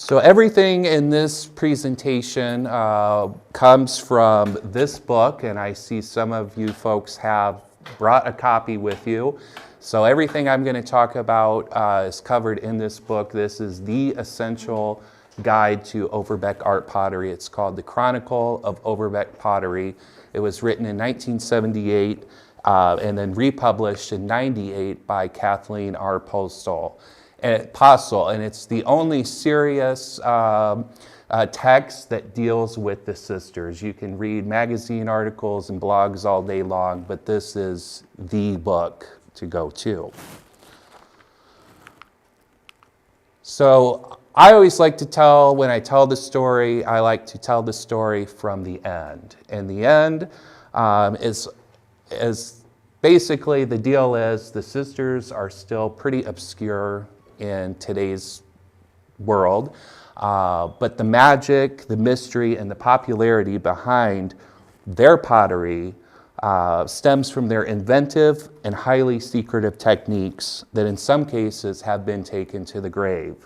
So everything in this presentation comes from this book, and I see some of you folks have brought a copy with you. So everything I'm going to talk about is covered in this book. This is the essential guide to Overbeck Art Pottery. It's called The Chronicle of Overbeck Pottery. It was written in 1978 and then republished in 98 by Kathleen R. Postel. And it's the only serious text that deals with the sisters. You can read magazine articles and blogs all day long, but this is the book to go to. So I always like to tell, when I tell the story, I like to tell the story from the end. And the end is basically, the deal is the sisters are still pretty obscure in today's world, but the magic, the mystery, and the popularity behind their pottery stems from their inventive and highly secretive techniques that in some cases have been taken to the grave.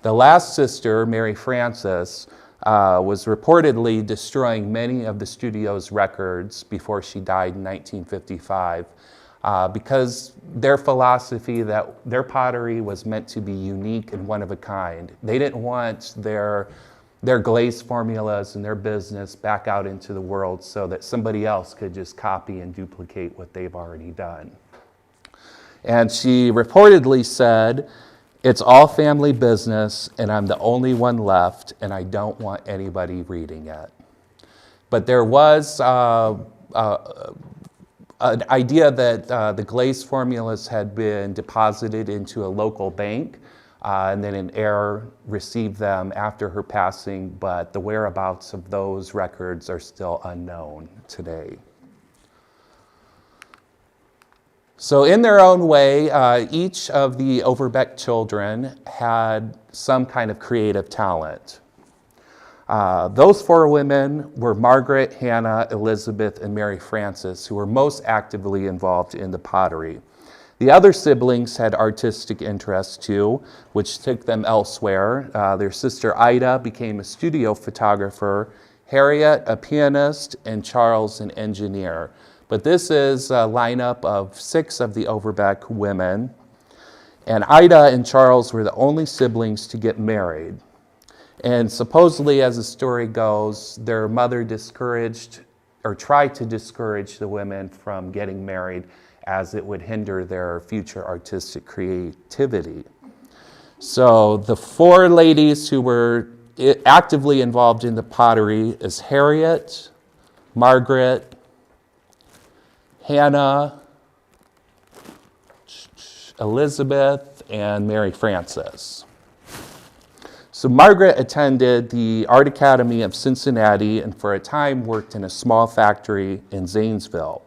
The last sister, Mary Frances, was reportedly destroying many of the studio's records before she died in 1955. Because their philosophy that their pottery was meant to be unique and one of a kind. They didn't want their glaze formulas and their business back out into the world so that somebody else could just copy and duplicate what they've already done. And she reportedly said, "It's all family business and I'm the only one left and I don't want anybody reading it." But there was an idea that the glaze formulas had been deposited into a local bank, and then an heir received them after her passing, but the whereabouts of those records are still unknown today. So in their own way, each of the Overbeck children had some kind of creative talent. Those four women were Margaret, Hannah, Elizabeth, and Mary Frances, who were most actively involved in the pottery. The other siblings had artistic interests too, which took them elsewhere. Their sister Ida became a studio photographer, Harriet a pianist, and Charles an engineer. But this is a lineup of 6 of the Overbeck women, and Ida and Charles were the only siblings to get married. And supposedly, as the story goes, their mother discouraged or tried to discourage the women from getting married as it would hinder their future artistic creativity. So the 4 ladies who were actively involved in the pottery is Harriet, Margaret, Hannah, Elizabeth, and Mary Frances. So Margaret attended the Art Academy of Cincinnati and for a time worked in a small factory in Zanesville.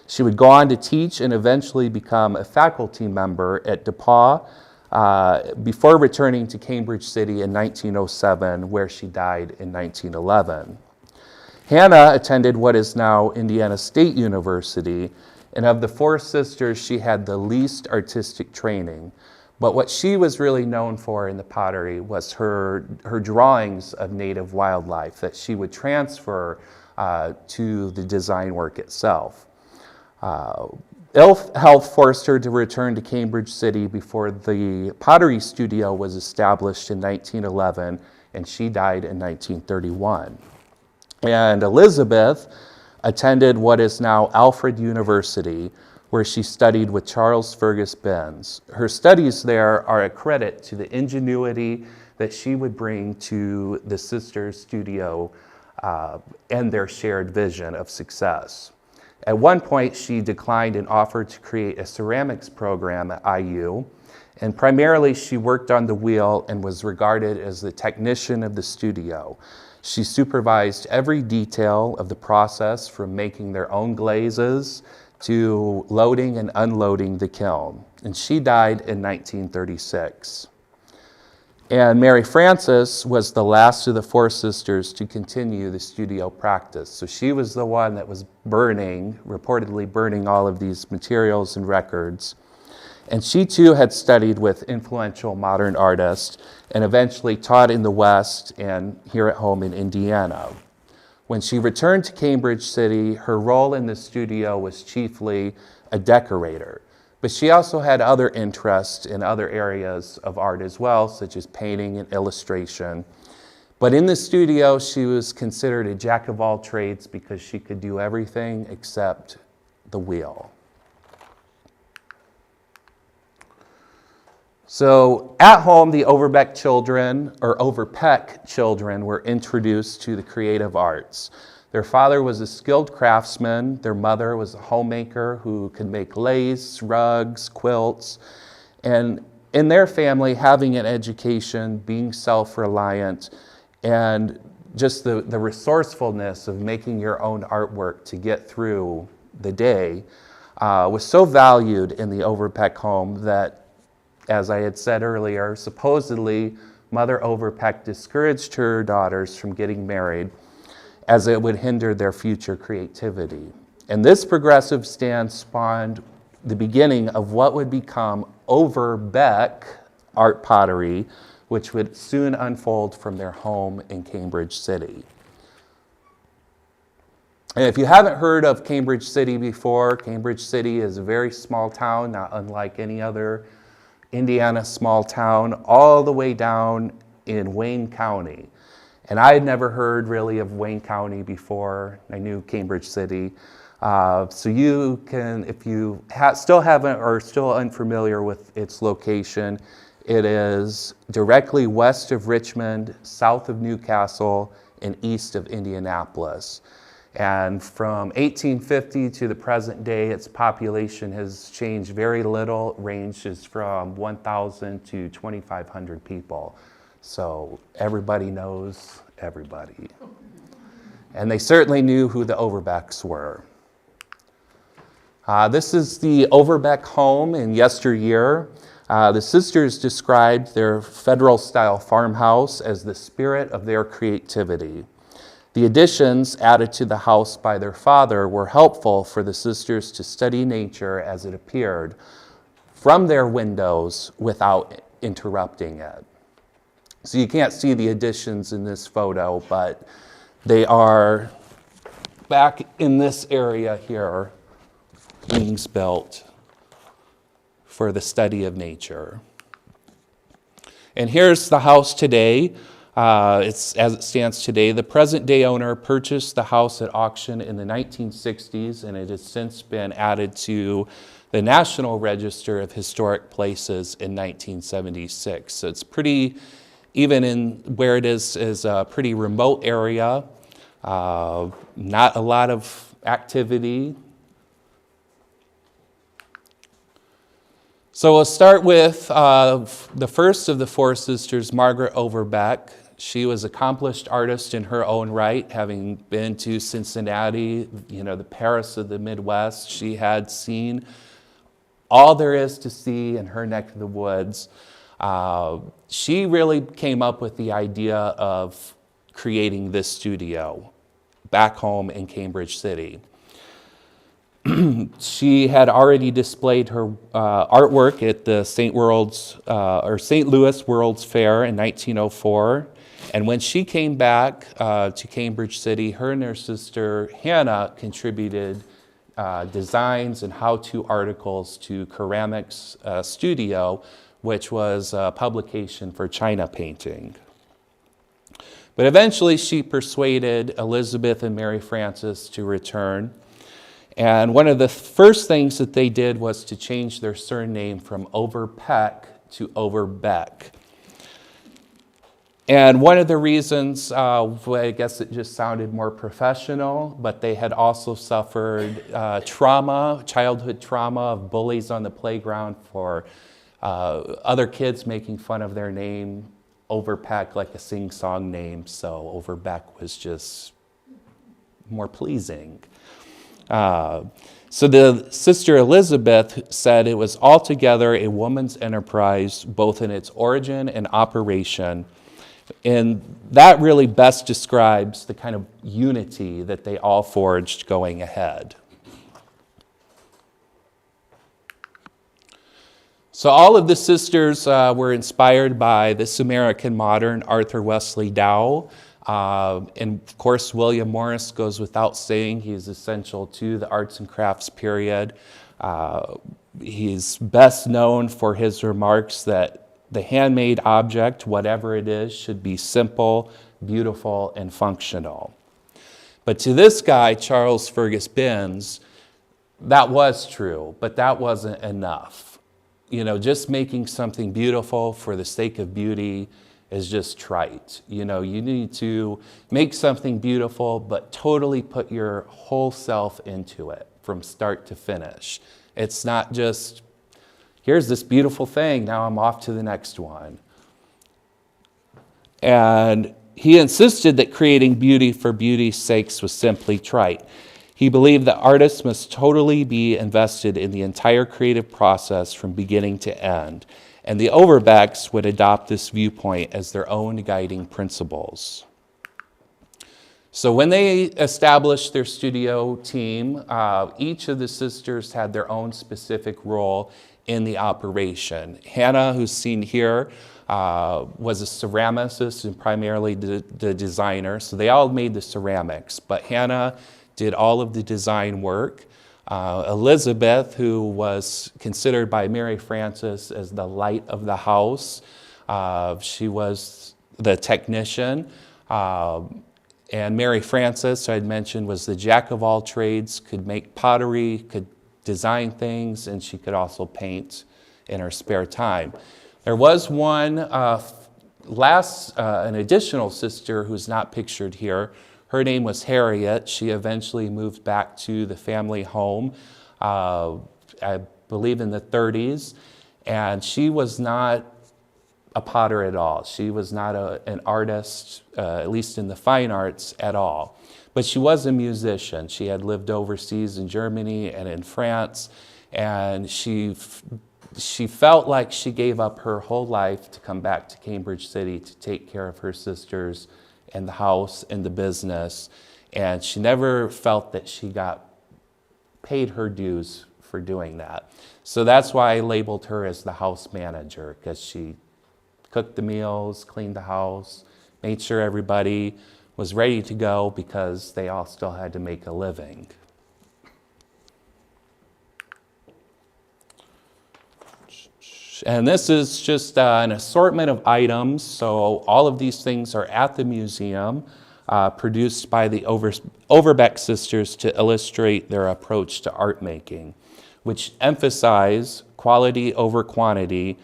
She would go on to teach and eventually become a faculty member at DePauw before returning to Cambridge City in 1907, where she died in 1911. Hannah attended what is now Indiana State University, and of the 4 sisters, she had the least artistic training. But what she was really known for in the pottery was her drawings of native wildlife that she would transfer to the design work itself. Ill health forced her to return to Cambridge City before the pottery studio was established in 1911, and she died in 1931. And Elizabeth attended what is now Alfred University, where she studied with Charles Fergus Benz. Her studies there are a credit to the ingenuity that she would bring to the sisters' studio and their shared vision of success. At one point, she declined an offer to create a ceramics program at IU, and primarily she worked on the wheel and was regarded as the technician of the studio. She supervised every detail of the process, from making their own glazes to loading and unloading the kiln. And she died in 1936. And Mary Frances was the last of the 4 sisters to continue the studio practice. So she was the one that was reportedly burning all of these materials and records. And she too had studied with influential modern artists and eventually taught in the West and here at home in Indiana. When she returned to Cambridge City, her role in the studio was chiefly a decorator. But she also had other interests in other areas of art as well, such as painting and illustration. But in the studio, she was considered a jack of all trades because she could do everything except the wheel. So at home, the Overbeck children, or Overbeck children, were introduced to the creative arts. Their father was a skilled craftsman. Their mother was a homemaker who could make lace, rugs, quilts. And in their family, having an education, being self-reliant, and just the resourcefulness of making your own artwork to get through the day was so valued in the Overbeck home that, as I had said earlier, supposedly Mother Overbeck discouraged her daughters from getting married as it would hinder their future creativity. And this progressive stance spawned the beginning of what would become Overbeck Art Pottery, which would soon unfold from their home in Cambridge City. And if you haven't heard of Cambridge City before, Cambridge City is a very small town, not unlike any other Indiana small town, all the way down in Wayne County. And I had never heard really of Wayne County before. I knew Cambridge City. So you can, if you still haven't or still unfamiliar with its location, it is directly west of Richmond, south of Newcastle, and east of Indianapolis. And from 1850 to the present day, its population has changed very little. It ranges from 1,000 to 2,500 people. So everybody knows everybody. And they certainly knew who the Overbecks were. This is the Overbeck home in yesteryear. The sisters described their federal-style farmhouse as the spirit of their creativity. The additions added to the house by their father were helpful for the sisters to study nature as it appeared from their windows without interrupting it. So you can't see the additions in this photo, but they are back in this area here, wings built for the study of nature. And here's the house today. As it stands today. The present day owner purchased the house at auction in the 1960s, and it has since been added to the National Register of Historic Places in 1976. So it's pretty, even in where it is a pretty remote area, not a lot of activity. So we'll start with the first of the four sisters, Margaret Overbeck. She was an accomplished artist in her own right, having been to Cincinnati, the Paris of the Midwest. She had seen all there is to see in her neck of the woods. She really came up with the idea of creating this studio back home in Cambridge City. She had already displayed her artwork at the St. Louis World's Fair in 1904. And when she came back to Cambridge City, her and her sister Hannah contributed designs and how-to articles to Ceramics Studio, which was a publication for China painting. But eventually she persuaded Elizabeth and Mary Frances to return. And one of the first things that they did was to change their surname from Overbeck to Overbeck. And one of the reasons, I guess it just sounded more professional, but they had also suffered childhood trauma of bullies on the playground for other kids making fun of their name, Overbeck, like a sing-song name, so Overbeck was just more pleasing. So the sister Elizabeth said it was altogether a woman's enterprise, both in its origin and operation. And that really best describes the kind of unity that they all forged going ahead. So all of the sisters were inspired by this American modern Arthur Wesley Dow. And of course, William Morris goes without saying. He's essential to the arts and crafts period. He's best known for his remarks that the handmade object, whatever it is, should be simple, beautiful, and functional. But to this guy, Charles Fergus Binns, that was true, but that wasn't enough. You know, just making something beautiful for the sake of beauty is just trite. You know, you need to make something beautiful, but totally put your whole self into it from start to finish. It's not just, here's this beautiful thing, now I'm off to the next one. And he insisted that creating beauty for beauty's sakes was simply trite. He believed that artists must totally be invested in the entire creative process from beginning to end, and the Overbecks would adopt this viewpoint as their own guiding principles. So when they established their studio team, each of the sisters had their own specific role in the operation. Hannah, who's seen here, was a ceramicist and primarily the designer, so they all made the ceramics, but Hannah did all of the design work. Elizabeth, who was considered by Mary Frances as the light of the house, she was the technician. And Mary Frances, I'd mentioned, was the jack of all trades, could make pottery, could design things, and she could also paint in her spare time. There was one an additional sister who's not pictured here. Her name was Harriet. She eventually moved back to the family home, I believe in the 30s, and she was not a potter at all. She was not an artist, at least in the fine arts, at all. But she was a musician. She had lived overseas in Germany and in France, and she felt like she gave up her whole life to come back to Cambridge City to take care of her sisters and the house and the business, and she never felt that she got paid her dues for doing that. So that's why I labeled her as the house manager, because she cooked the meals, cleaned the house, made sure everybody was ready to go because they all still had to make a living. And this is just an assortment of items. So all of these things are at the museum, produced by the Overbeck sisters to illustrate their approach to art making, which emphasize quality over quantity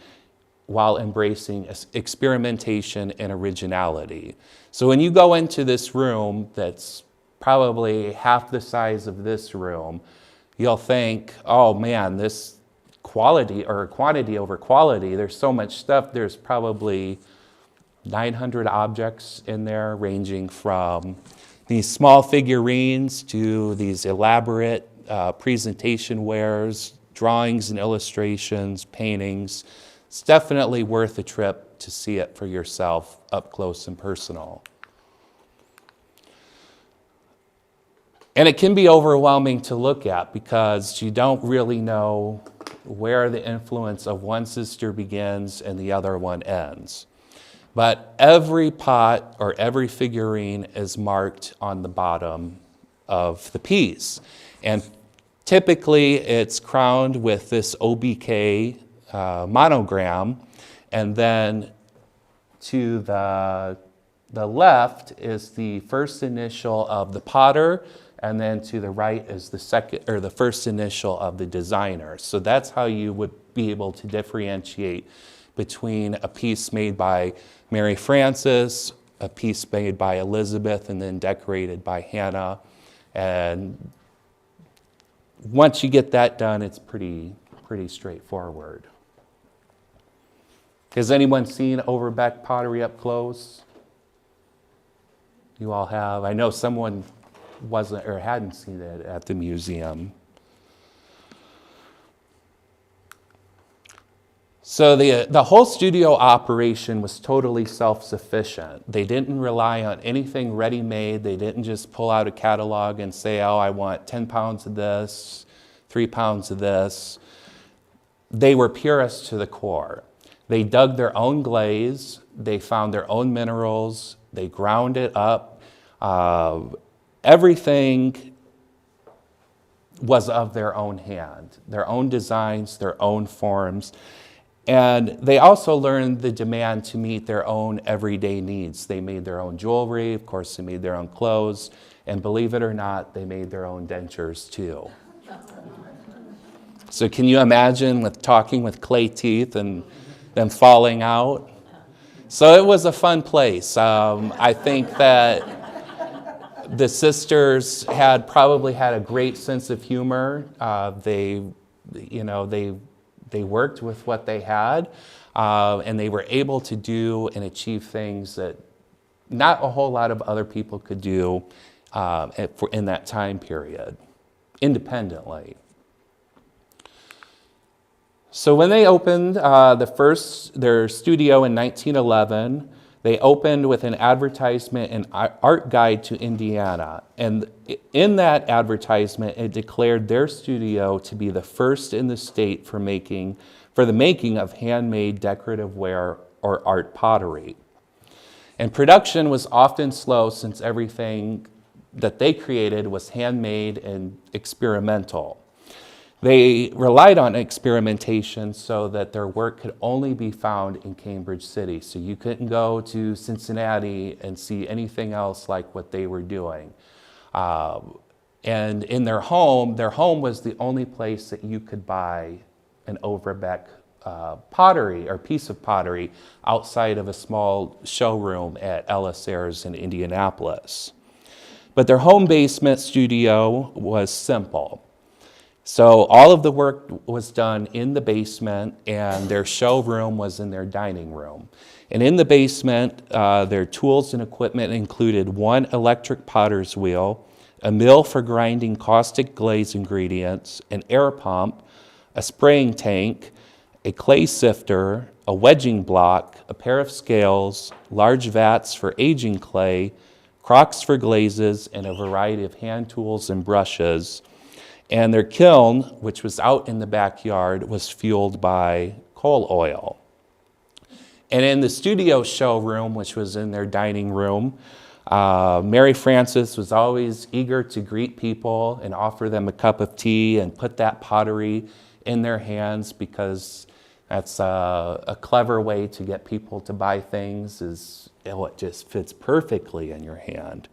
while embracing experimentation and originality. So when you go into this room that's probably half the size of this room, you'll think, oh man, this quality or quantity over quality, there's so much stuff. There's probably 900 objects in there, ranging from these small figurines to these elaborate presentation wares, drawings and illustrations, paintings. It's definitely worth a trip to see it for yourself up close and personal. And it can be overwhelming to look at because you don't really know where the influence of one sister begins and the other one ends. But every pot or every figurine is marked on the bottom of the piece. And typically it's crowned with this OBK monogram, and then to the left is the first initial of the potter, and then to the right is the first initial of the designer. So that's how you would be able to differentiate between a piece made by Mary Frances, a piece made by Elizabeth, and then decorated by Hannah. And once you get that done, it's pretty straightforward. Has anyone seen Overbeck pottery up close? You all have. I know someone wasn't or hadn't seen it at the museum. So the whole studio operation was totally self-sufficient. They didn't rely on anything ready-made. They didn't just pull out a catalog and say, oh, I want 10 pounds of this, 3 pounds of this. they were purists to the core. They dug their own glaze, they found their own minerals, they ground it up. Everything was of their own hand, their own designs, their own forms. And they also learned the demand to meet their own everyday needs. They made their own jewelry, of course, they made their own clothes, and believe it or not, they made their own dentures too. So can you imagine talking with clay teeth and them falling out? So it was a fun place. I think that the sisters probably had a great sense of humor. They worked with what they had, and they were able to do and achieve things that not a whole lot of other people could do in that time period, independently. So when they opened their studio in 1911, they opened with an advertisement and art guide to Indiana. And in that advertisement, it declared their studio to be the first in the state for the making of handmade decorative ware or art pottery. And production was often slow since everything that they created was handmade and experimental. They relied on experimentation so that their work could only be found in Cambridge City. So you couldn't go to Cincinnati and see anything else like what they were doing. And in their home was the only place that you could buy an Overbeck pottery or piece of pottery outside of a small showroom at Ellis Ayres in Indianapolis. But their home basement studio was simple. So all of the work was done in the basement, and their showroom was in their dining room. And in the basement, their tools and equipment included one electric potter's wheel, a mill for grinding caustic glaze ingredients, an air pump, a spraying tank, a clay sifter, a wedging block, a pair of scales, large vats for aging clay, crocks for glazes, and a variety of hand tools and brushes. And their kiln, which was out in the backyard, was fueled by coal oil. And in the studio showroom, which was in their dining room, Mary Frances was always eager to greet people and offer them a cup of tea and put that pottery in their hands, because that's a clever way to get people to buy things. It just fits perfectly in your hand.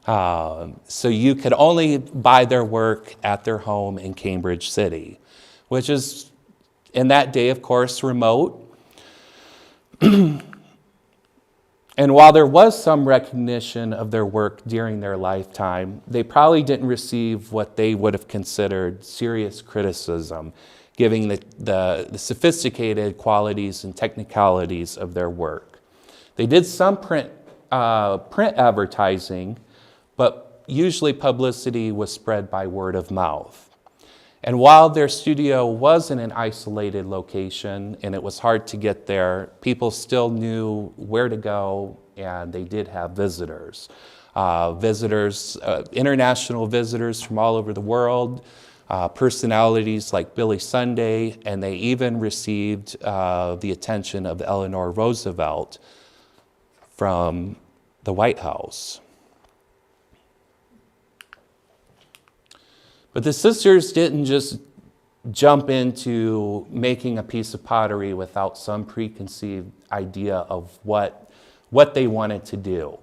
So you could only buy their work at their home in Cambridge City, which is, in that day, of course, remote. And while there was some recognition of their work during their lifetime, they probably didn't receive what they would have considered serious criticism, given the sophisticated qualities and technicalities of their work. They did some print advertising, but usually publicity was spread by word of mouth. And while their studio was in an isolated location and it was hard to get there, people still knew where to go, and they did have visitors. International visitors from all over the world, personalities like Billy Sunday, and they even received the attention of Eleanor Roosevelt from the White House. But the sisters didn't just jump into making a piece of pottery without some preconceived idea of what they wanted to do.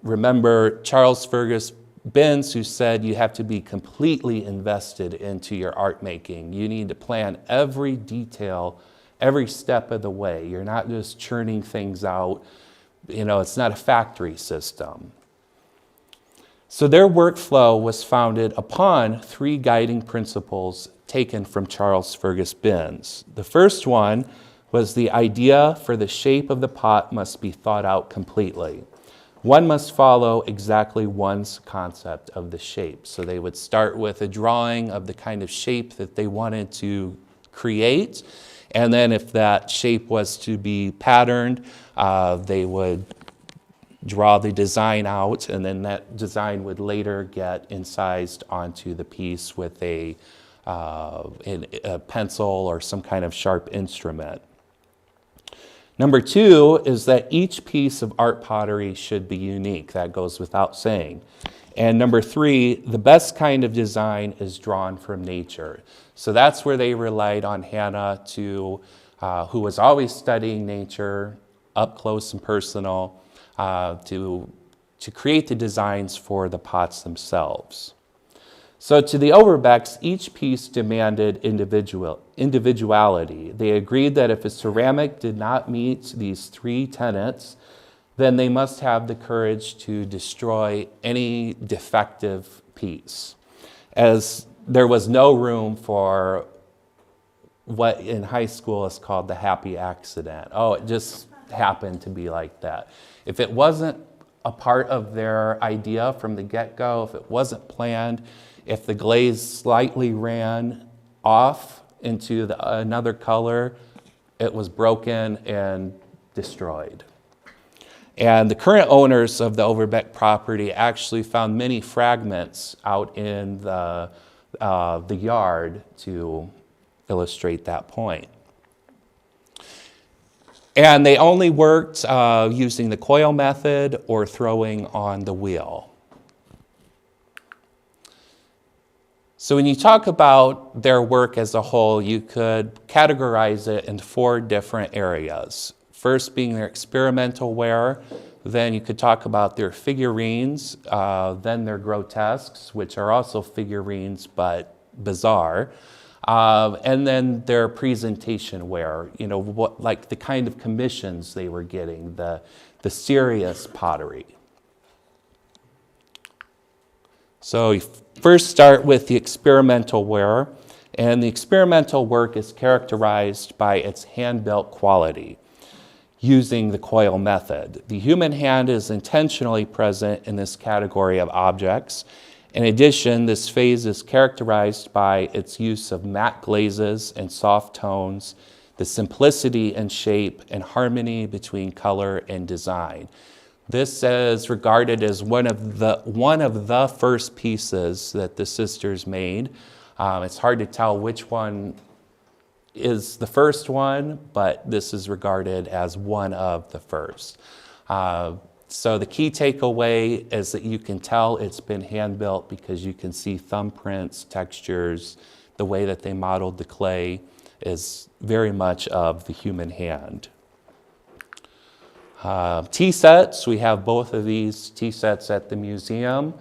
Remember Charles Fergus Binns, who said you have to be completely invested into your art making. You need to plan every detail, every step of the way. You're not just churning things out. It's not a factory system. So their workflow was founded upon three guiding principles taken from Charles Fergus Binns. The first one was the idea for the shape of the pot must be thought out completely. One must follow exactly one's concept of the shape. So they would start with a drawing of the kind of shape that they wanted to create, and then if that shape was to be patterned, they would draw the design out, and then that design would later get incised onto the piece with a a pencil or some kind of sharp instrument. Number two is that each piece of art pottery should be unique. That goes without saying. And number three, the best kind of design is drawn from nature. So that's where they relied on Hannah, who was always studying nature, up close and personal, to create the designs for the pots themselves. So to the Overbecks, each piece demanded individuality. They agreed that if a ceramic did not meet these three tenets, then they must have the courage to destroy any defective piece, as there was no room for what in high school is called the happy accident. Oh, it just happened to be like that. If it wasn't a part of their idea from the get-go, if it wasn't planned, if the glaze slightly ran off into another color, it was broken and destroyed. And the current owners of the Overbeck property actually found many fragments out in the yard to illustrate that point. And they only worked using the coil method or throwing on the wheel. So when you talk about their work as a whole, you could categorize it into four different areas. First being their experimental ware, then you could talk about their figurines, then their grotesques, which are also figurines but bizarre, and then their presentation ware, like the kind of commissions they were getting, the serious pottery. So you first start with the experimental ware, and the experimental work is characterized by its hand-built quality using the coil method. The human hand is intentionally present in this category of objects. In addition, this phase is characterized by its use of matte glazes and soft tones, the simplicity in shape and harmony between color and design. This is regarded as one of the first pieces that the sisters made. It's hard to tell which one is the first one, but this is regarded as one of the first. So the key takeaway is that you can tell it's been hand-built because you can see thumbprints, textures, the way that they modeled the clay is very much of the human hand. Tea sets, we have both of these tea sets at the museum.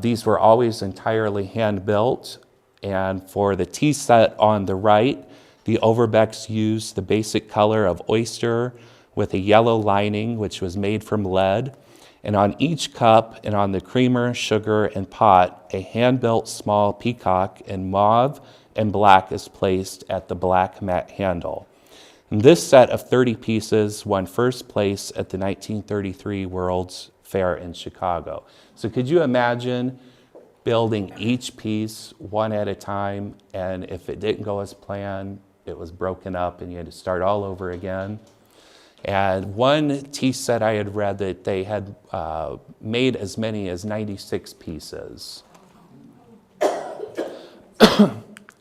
These were always entirely hand-built. And for the tea set on the right, the Overbecks used the basic color of oyster with a yellow lining, which was made from lead. And on each cup and on the creamer, sugar, and pot, a hand-built small peacock in mauve and black is placed at the black matte handle. And this set of 30 pieces won first place at the 1933 World's Fair in Chicago. So could you imagine building each piece one at a time, and if it didn't go as planned, it was broken up and you had to start all over again? And one tea set I had read that they had made as many as 96 pieces.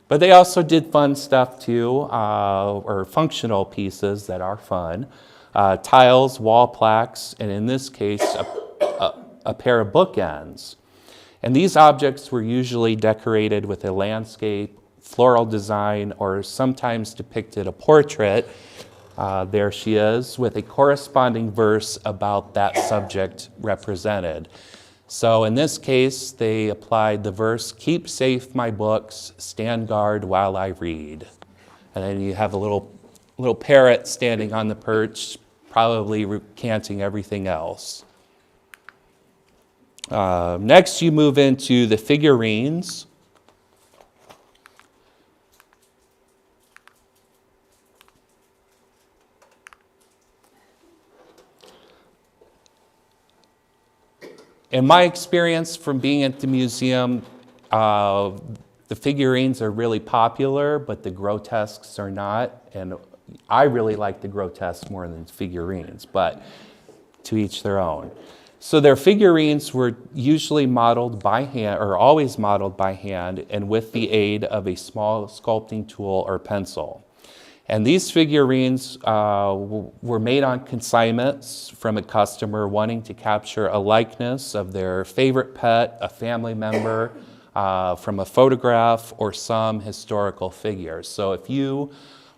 But they also did fun stuff too, or functional pieces that are fun. Tiles, wall plaques, and in this case, a pair of bookends. And these objects were usually decorated with a landscape, floral design, or sometimes depicted a portrait. There she is, with a corresponding verse about that subject represented. So in this case, they applied the verse, "Keep safe my books, stand guard while I read." And then you have a little parrot standing on the perch, probably recanting everything else. Next, you move into the figurines. In my experience from being at the museum, the figurines are really popular, but the grotesques are not. And I really like the grotesques more than the figurines, but to each their own. So their figurines were usually modeled by hand, or always modeled by hand, and with the aid of a small sculpting tool or pencil. And these figurines were made on consignments from a customer wanting to capture a likeness of their favorite pet, a family member, from a photograph, or some historical figure. So if you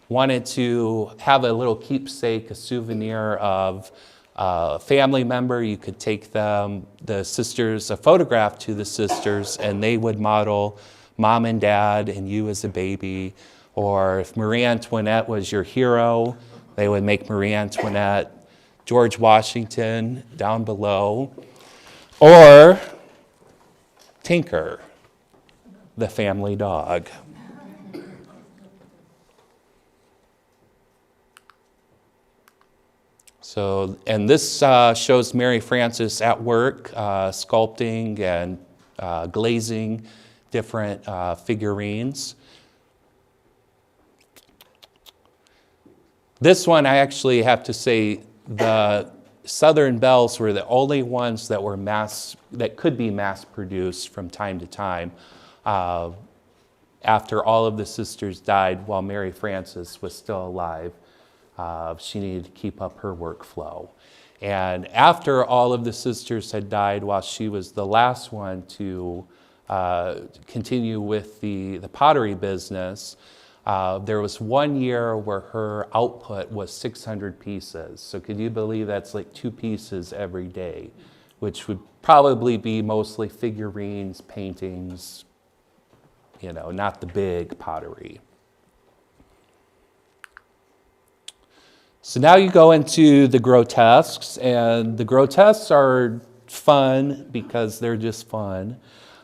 wanted to have a little keepsake, a souvenir of a family member, you could take them, the sisters, a photograph to the sisters, and they would model mom and dad and you as a baby. Or if Marie Antoinette was your hero, they would make Marie Antoinette, George Washington down below, or Tinker, the family dog. So, and this shows Mary Frances at work, sculpting and glazing different figurines. This one, I actually have to say, the Southern Bells were the only ones that were that could be mass produced from time to time after all of the sisters died while Mary Frances was still alive. She needed to keep up her workflow. And after all of the sisters had died, while she was the last one to continue with the pottery business, there was 1 year where her output was 600 pieces. So could you believe that's like 2 pieces every day, which would probably be mostly figurines, paintings, you know, not the big pottery. So now you go into the grotesques, and the grotesques are fun because they're just fun.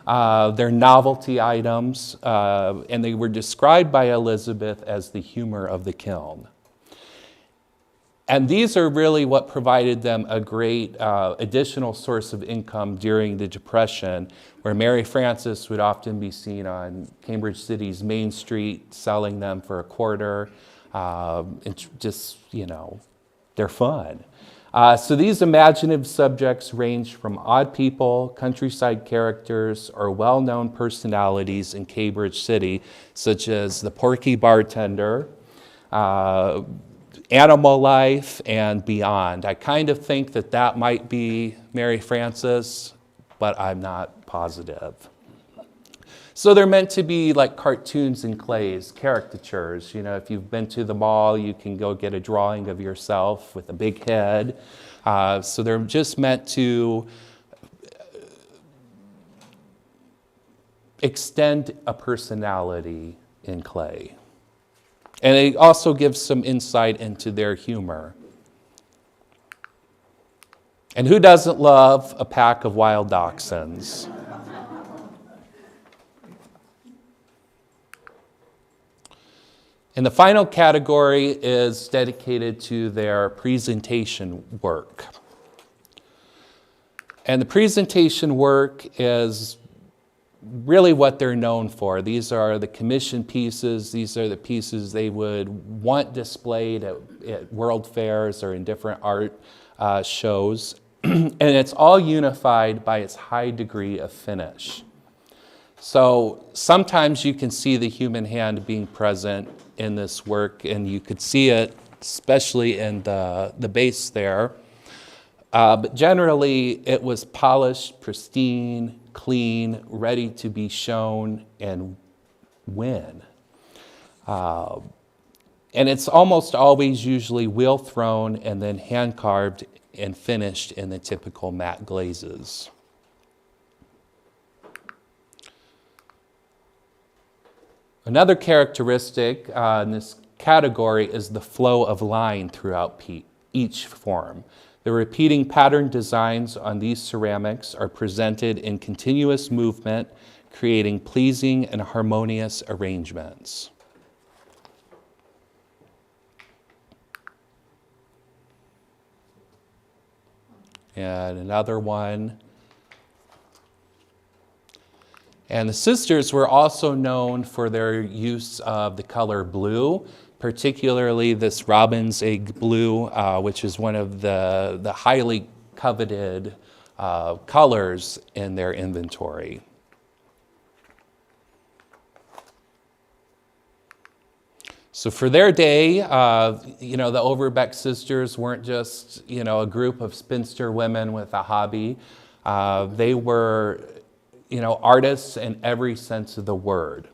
They're novelty items, and they were described by Elizabeth as the humor of the kiln. And these are really what provided them a great additional source of income during the Depression, where Mary Frances would often be seen on Cambridge City's Main Street selling them for a quarter. And just, you know, they're fun. So these imaginative subjects range from odd people, countryside characters, or well-known personalities in Cambridge City, such as the Porky Bartender, animal life, and beyond. I kind of think that that might be Mary Frances, but I'm not positive. So they're meant to be like cartoons and clays, caricatures. You know, if you've been to the mall, you can go get a drawing of yourself with a big head. So they're just meant to extend a personality in clay. And it also gives some insight into their humor. And who doesn't love a pack of wild dachshunds? And the final category is dedicated to their presentation work. And the presentation work is really what they're known for. These are the commission pieces. These are the pieces they would want displayed at world fairs or in different art shows. And it's all unified by its high degree of finish. So sometimes you can see the human hand being present in this work, and you could see it especially in the base there. But generally, it was polished, pristine, clean, ready to be shown and win. And it's almost always usually wheel thrown and then hand carved and finished in the typical matte glazes. Another characteristic in this category is the flow of line throughout each form. The repeating pattern designs on these ceramics are presented in continuous movement, creating pleasing and harmonious arrangements. And another one. And the sisters were also known for their use of the color blue, particularly this robin's egg blue, which is one of the highly coveted colors in their inventory. So for their day, the Overbeck sisters weren't just, a group of spinster women with a hobby. They were, artists in every sense of the word.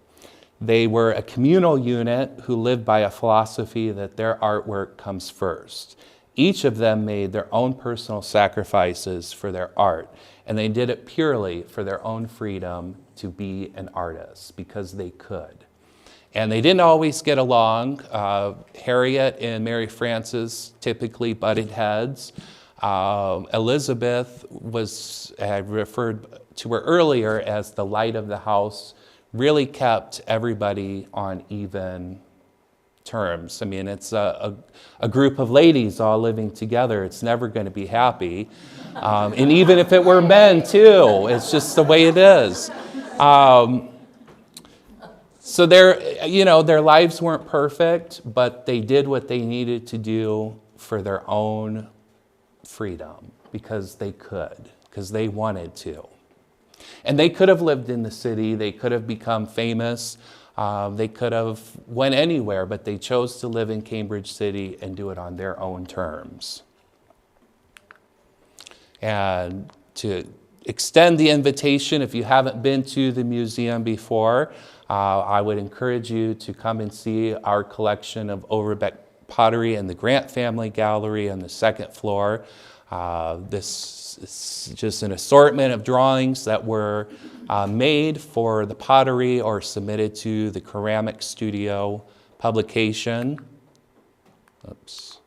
They were a communal unit who lived by a philosophy that their artwork comes first. Each of them made their own personal sacrifices for their art, and they did it purely for their own freedom to be an artist, because they could. And they didn't always get along. Harriet and Mary Frances typically butted heads. Elizabeth I referred to her earlier as the light of the house, really kept everybody on even terms. I mean, it's a group of ladies all living together. It's never going to be happy. And even if it were men too, it's just the way it is. So their lives weren't perfect, but they did what they needed to do for their own freedom, because they could, because they wanted to. And they could have lived in the city, they could have become famous, they could have went anywhere, but they chose to live in Cambridge City and do it on their own terms. And to extend the invitation, if you haven't been to the museum before, I would encourage you to come and see our collection of Overbeck pottery in the Grant Family Gallery on the second floor. This is just an assortment of drawings that were made for the pottery or submitted to the Ceramic Studio publication. Oops.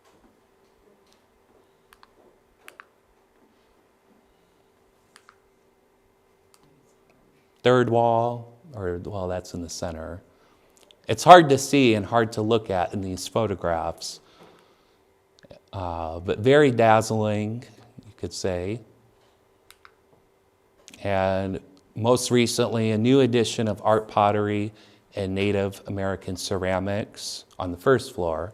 Third wall, that's in the center. It's hard to see and hard to look at in these photographs, but very dazzling, you could say. And most recently, a new edition of art pottery and Native American ceramics on the first floor.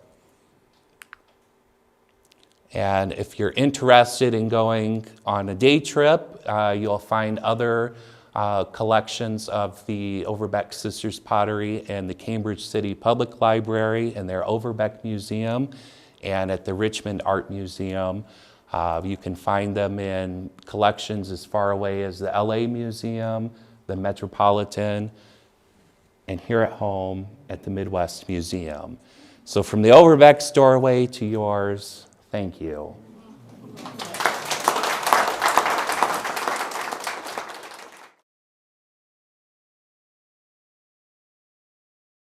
And if you're interested in going on a day trip, you'll find other collections of the Overbeck Sisters pottery in the Cambridge City Public Library and their Overbeck Museum, and at the Richmond Art Museum. You can find them in collections as far away as the LA Museum, the Metropolitan, and here at home at the Midwest Museum. So from the Overbeck's doorway to yours, thank you.